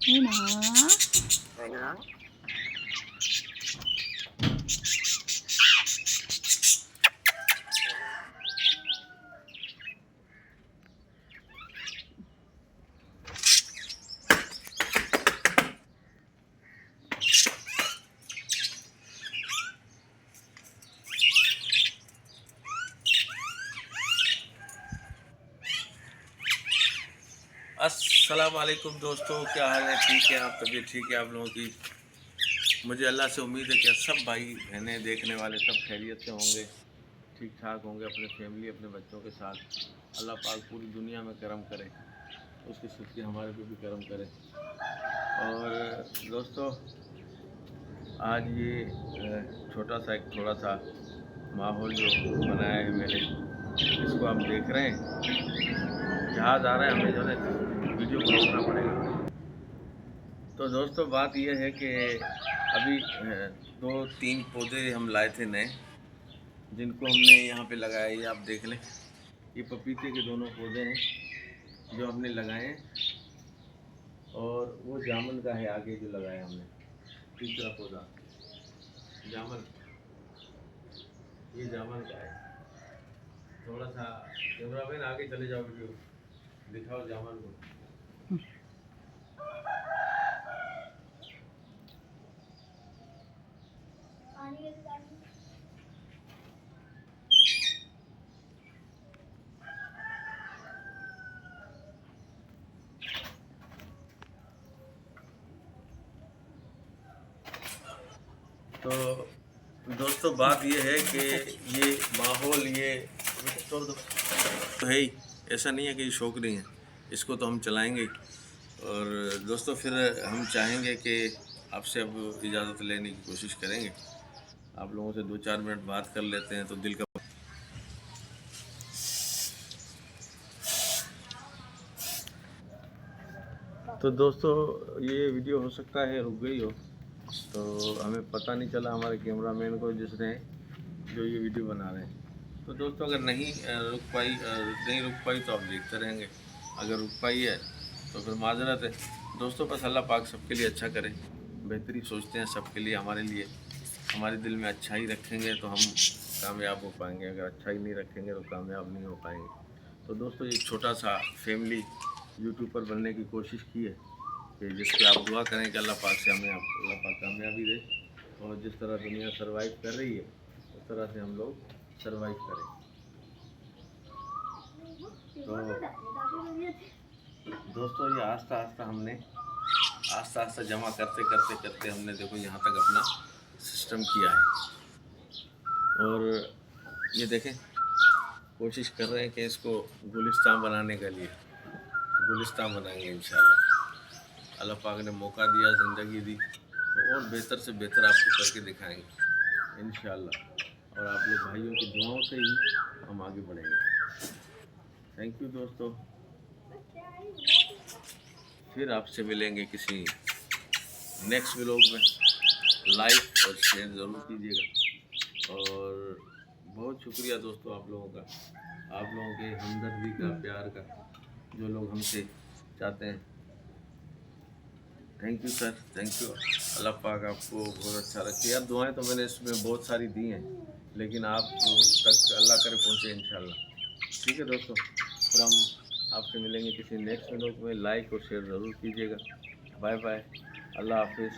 Ina. अस्सलाम वालेकुम दोस्तों, क्या हाल है? ठीक है आप? तबीयत ठीक है आप लोगों की? मुझे अल्लाह से उम्मीद है कि सब भाई बहनें देखने वाले सब खैरियत से होंगे, ठीक ठाक होंगे, अपने फैमिली अपने बच्चों के साथ। अल्लाह पाक पूरी दुनिया में करम करे, उसकी सदक़े हमारे पे भी करम करे। और दोस्तों, आज ये छोटा सा एक थोड़ा सा माहौल जो बनाया है मैंने, इसको आप देख रहे हैं। जहाज़ आ रहा है, हमें जो है वीडियो को रोकना पड़ेगा। तो दोस्तों, बात यह है कि अभी 2-3 पौधे हम लाए थे नए, जिनको हमने यहाँ पे लगाया। ये आप देख लें, ये पपीते के दोनों पौधे हैं जो हमने लगाए हैं, और वो जामुन का है आगे जो लगाया हमने तीसरा पौधा जामुन, ये जामुन का है। थोड़ा सा कैमरामैन आगे चले जाओ, वीडियो दिखाओ जामुन को। तो दोस्तों, बात ये है कि ये माहौल ये तोड़ दो तो है ही, ऐसा नहीं है कि ये शौक नहीं है, इसको तो हम चलाएंगे। और दोस्तों, फिर हम चाहेंगे कि आपसे अब इजाज़त लेने की कोशिश करेंगे। आप लोगों से 2-4 मिनट बात कर लेते हैं तो दिल का। तो दोस्तों, ये वीडियो हो सकता है रुक गई हो, तो हमें पता नहीं चला हमारे कैमरामैन को, जिसने जो ये वीडियो बना रहे हैं। तो दोस्तों, अगर नहीं रुक पाई तो आप देखते रहेंगे। अगर रुक पाई है तो फिर माजरत है दोस्तों। बस अल्लाह पाक सबके लिए अच्छा करे, बेहतरी सोचते हैं सबके लिए, हमारे लिए। हमारे दिल में अच्छा ही रखेंगे तो हम कामयाब हो पाएंगे, अगर अच्छा ही नहीं रखेंगे तो कामयाब नहीं हो पाएंगे। तो दोस्तों, ये छोटा सा फैमिली यूट्यूब पर बनने की कोशिश की है, कि जिसकी आप दुआ करें कि अल्लाह पाक से हमें अल्लाह पाक कामयाबी दे, और जिस तरह दुनिया सर्वाइव कर रही है उस तरह से हम लोग सर्वाइव करें। तो दोस्तों, ये आस्ता आस्ता जमा करते करते करते हमने देखो यहाँ तक अपना सिस्टम किया है। और ये देखें, कोशिश कर रहे हैं कि इसको गुलिस्तान बनाने के लिए गुलिस्तान बनाएंगे इंशाल्लाह। अल्लाह पाक ने मौका दिया, ज़िंदगी दी, तो और बेहतर से बेहतर आपको करके दिखाएंगे इंशाल्लाह। और आप लोग भाइयों की दुआओं से ही हम आगे बढ़ेंगे। थैंक यू दोस्तों, फिर आपसे मिलेंगे किसी नेक्स्ट व्लॉग में। लाइक और शेयर ज़रूर कीजिएगा। और बहुत शुक्रिया दोस्तों आप लोगों का, आप लोगों के हमदर्दी का, प्यार का, जो लोग हमसे चाहते हैं। Thank you sir, thank you. अल्लाह पाक आपको बहुत अच्छा रखे। यार, दुआएं तो मैंने इसमें बहुत सारी दी हैं, लेकिन आप तक अल्लाह करे पहुँचे इंशाल्लाह। ठीक है दोस्तों, फिर हम आपसे मिलेंगे किसी नेक्स्ट वीडियो में। लाइक और शेयर ज़रूर कीजिएगा। बाय बाय, अल्लाह हाफिज़।